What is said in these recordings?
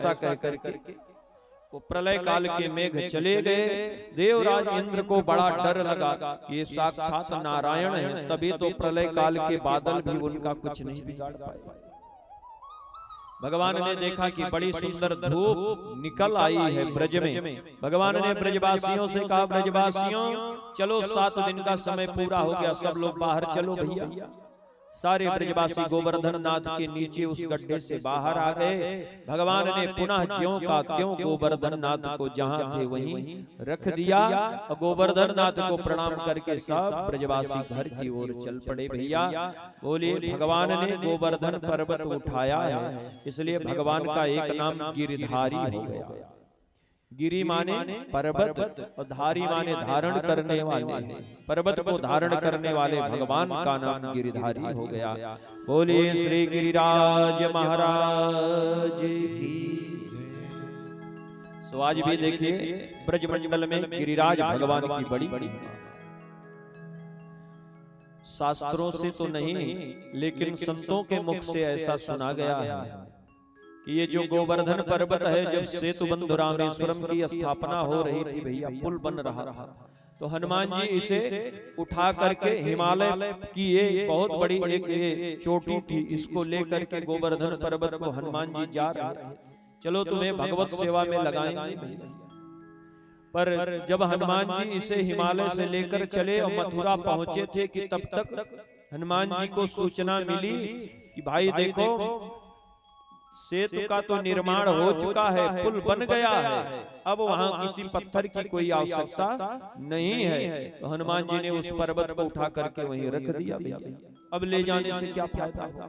ऐसा कह करके वो प्रलय काल के मेघ चले गए। देवराज इंद्र को बड़ा डर लगा कि ये साक्षात नारायण है, तभी तो प्रलय काल के बादल भी उनका कुछ नहीं बिगाड़ पाए। भगवान ने देखा कि बड़ी सुंदर धूप निकल आई है ब्रज में। भगवान ने ब्रजवासियों से कहा, ब्रजवासियों चलो 7 दिन का समय पूरा हो गया, सब लोग बाहर चलो भैया। सारे ब्रजवासी गोवर्धन नाथ के नीचे उस गड्ढे से बाहर आ गए। भगवान ने पुनः ज्यों का त्यों गोवर्धन नाथ को जहां थे वहीं रख दिया। गोवर्धन नाथ को प्रणाम करके सब ब्रजवासी घर की ओर चल पड़े। भैया बोलिए, भगवान ने गोवर्धन पर्वत उठाया है, इसलिए भगवान का एक नाम गिरिधारी हो गया। गिरि माने पर्वत और धारी माने धारण करने वाले। पर्वत को धारण करने वाले भगवान का नाम गिरिधारी हो गया। बोलिए श्री गिरिराज महाराज की। सो आज भी देखिए ब्रजमंडल में गिरिराज भगवान की बड़ी बड़ी शास्त्रों से तो नहीं, लेकिन संतों के मुख से ऐसा सुना गया है कि ये जो गोवर्धन पर्वत है, जब सेतुबंधु रामेश्वरम की स्थापना हो रही थी भैया, पुल बन रहा था, तो हनुमान जी इसे उठा करके हिमालय की ये बहुत बड़ी एक चोटी थी, इसको लेकर के गोवर्धन पर्वत को हनुमान जी जा रहे थे। चलो तुम्हें भगवत सेवा में लगाएंगे। पर जब हनुमान जी इसे हिमालय से लेकर चले और मथुरा पहुंचे थे कि तब तक हनुमान जी को सूचना मिली कि भाई देखो सेतु का तो निर्माण हो चुका है, पुल बन गया है, अब वहां किसी पत्थर की कोई आवश्यकता नहीं है। तो हनुमान जी ने उस पर्वत को उठा करके वहीं रख दिया। अब ले जाने से क्या फायदा होगा।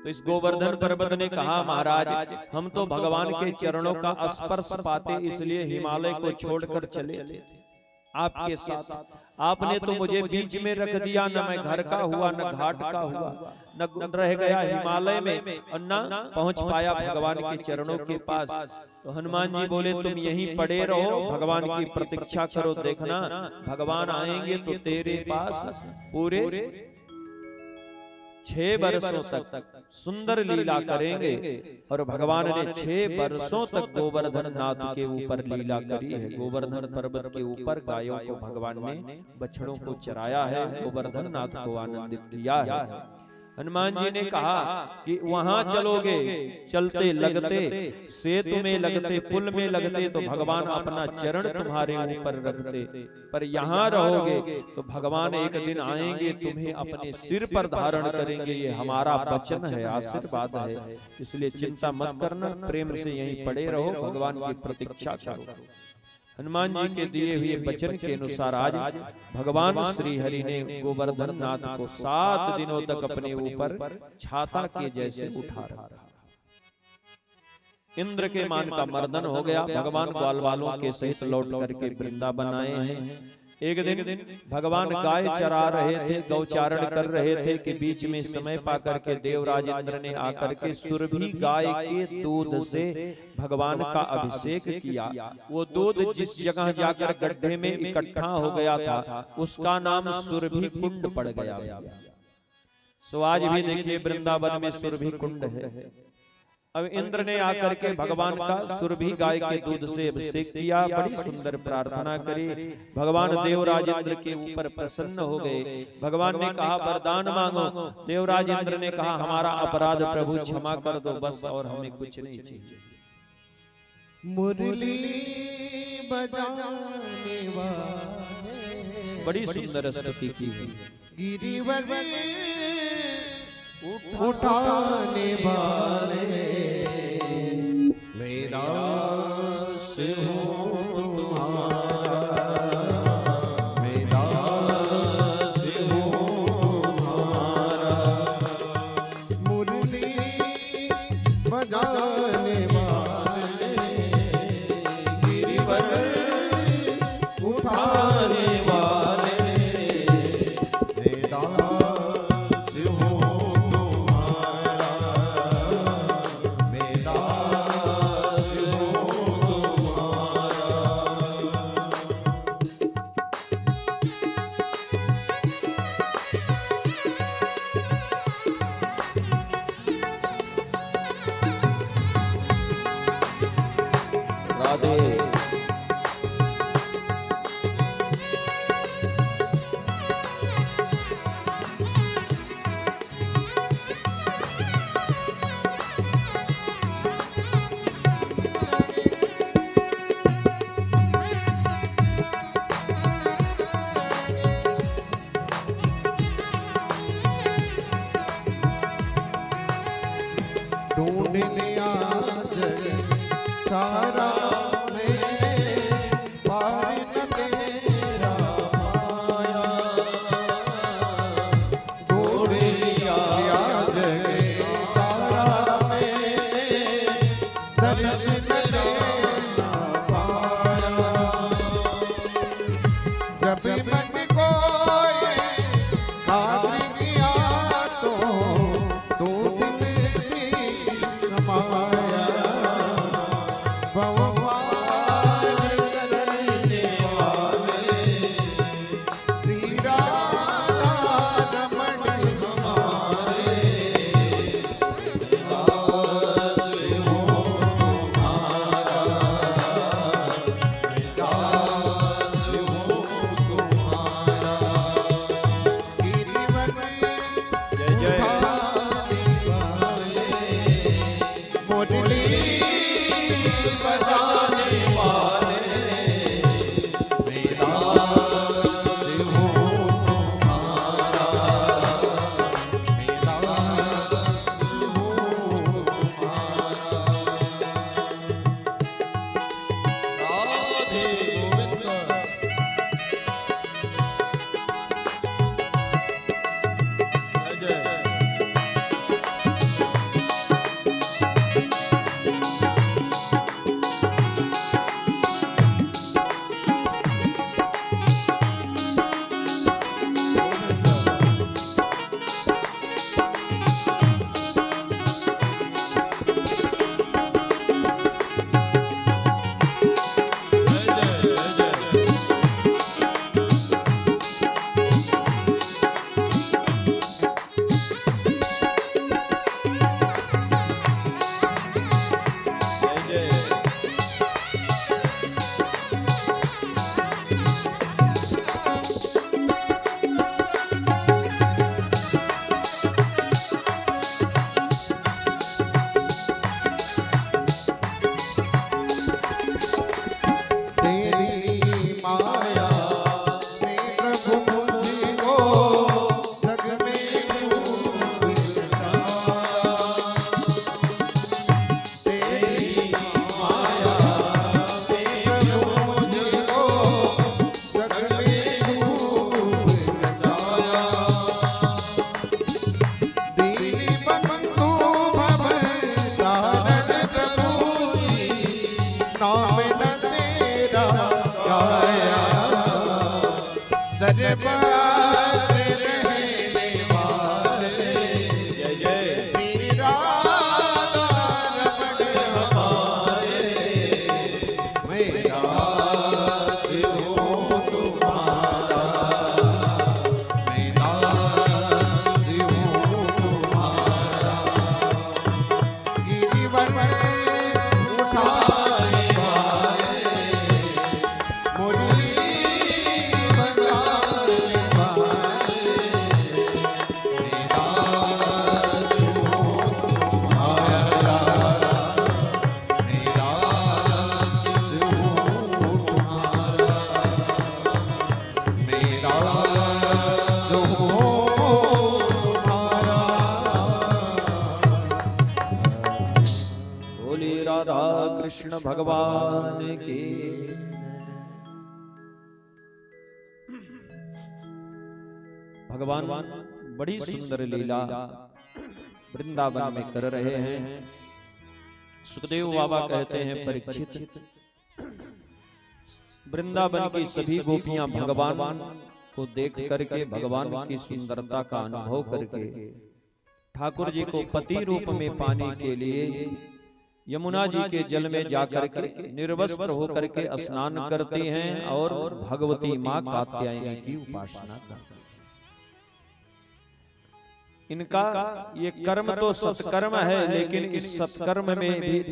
तो इस गोवर्धन पर्वत ने कहा, महाराज हम तो भगवान के चरणों का स्पर्श पाते इसलिए हिमालय को छोड़कर चले आपके साथ। आपने तो मुझे बीच में रख दिया, न मैं घर का हुआ न घाट का हुआ, न रह गया हिमालय में और न पहुंच पाया भगवान के चरणों के पास। तो हनुमान जी बोले, तुम यहीं पड़े रहो, भगवान की प्रतीक्षा करो, देखना भगवान आएंगे तो तेरे पास पूरे 6 वर्षों तक सुंदर लीला करेंगे। और भगवान ने 6 वर्षों तक गोवर्धन नाथ के ऊपर लीला करी है। गोवर्धन पर्वत के ऊपर गायों को भगवान ने बछड़ों को चराया है, गोवर्धन नाथ को आनंदित किया है। हनुमान जी ने कहा कि वहां चलोगे, चलते लगते सेतु में लगते पुल में लगते तो भगवान अपना चरण तुम्हारे ऊपर रखते, पर यहाँ रहोगे तो भगवान एक दिन आएंगे, तुम्हें अपने सिर पर धारण करेंगे। ये हमारा वचन है, आशीर्वाद है, इसलिए चिंता मत करना, प्रेम से यहीं पड़े रहो, भगवान की प्रतीक्षा करो। हनुमान जी के दिए हुए वचन के अनुसार आज भगवान श्री हरि ने गोवर्धन नाथ को 7 दिनों तक अपने ऊपर छाता के जैसे उठा रखा। इंद्र के मान का मर्दन हो गया। भगवान ग्वाल वालों के सहित लौट करके वृंदावन आए हैं। एक दिन भगवान गाय चरा रहे थे, गौचारण कर रहे थे कि बीच में समय पाकर के देवराज इंद्र ने आकर के सुरभि गाय के दूध से भगवान का अभिषेक किया। वो दूध जिस जगह जाकर गड्ढे में इकट्ठा हो गया था उसका नाम सुरभि कुंड पड़ गया। सो आज भी देखिए वृंदावन में सुरभि कुंड है। अब इंद्र ने आकर के भगवान का सुरभि गाय के दूध से अभिषेक किया, बड़ी सुंदर प्रार्थना करी। भगवान देवराज इंद्र के ऊपर प्रसन्न हो गए। भगवान ने कहा वरदान मांगो। देवराज इंद्र ने कहा हमारा अपराध प्रभु क्षमा कर दो, बस और हमें कुछ नहीं चाहिए। मुरली बजाने वाले, बड़ी सुंदर स्तुति की है। गिरिवर उठाने वाले, मेरा दास हूँ तुम्हारा, मेरा दास हूँ तुम्हारा। मुरली बजाने वाले, गिरिवर उठाने वाले, मेरा दास हूँ राधे। ढूंढ लिया जग सारा मैंने, पार न तेरा पाया। ढूंढ लिया जग सारा मैंने, दर्शन तेरा पाया। जब मन को खाली किया तो माया भगवान करने वाले श्री राधा रमण हमारे। दास हो तुम्हारा, दास हो तुम्हारा। गिरिवन जय जय मुरली बजाने वाले, मेरा दास हो तुम्हारा, मेरा दास हो तुम्हारा। राधे गोविंद। जय जय। तेरी माया ने प्रभु मुझको जग में खूब बचाया। तेरी माया ने प्रभु मुझको जग में खूब बचाया। दीन बंधु भव सारन प्रभु जी, नाम न तेरा गाया। सर्वत्र रहने वाले जय जय। श्री राधा रमण हमारे। मेरा दास हो तुम्हारा, मेरा दास हो तुम्हारा। गिरिवन उठाने वाले, मुरली बजाने वाले, मेरा दास हो तुम्हारा, मेरा दास हो तुम्हारा, मेरा दास हो तुम्हारा। बोली राधा कृष्ण भगवान की। भगवान बड़ी सुंदर लीला वृंदावन में कर रहे हैं। सुखदेव बाबा कहते हैं, परीक्षित, वृंदावन की सभी गोपियां भगवान को देख करके, भगवान की सुंदरता का अनुभव करके, ठाकुर जी को पति रूप में पाने के लिए यमुना जी के जल में जाकर के निर्वस्त्र होकर के स्नान करते हैं और भगवती मां कात्यायनी की उपासना करते हैं। इनका ये कर्म तो सत्कर्म है, लेकिन इस सत्कर्म में भी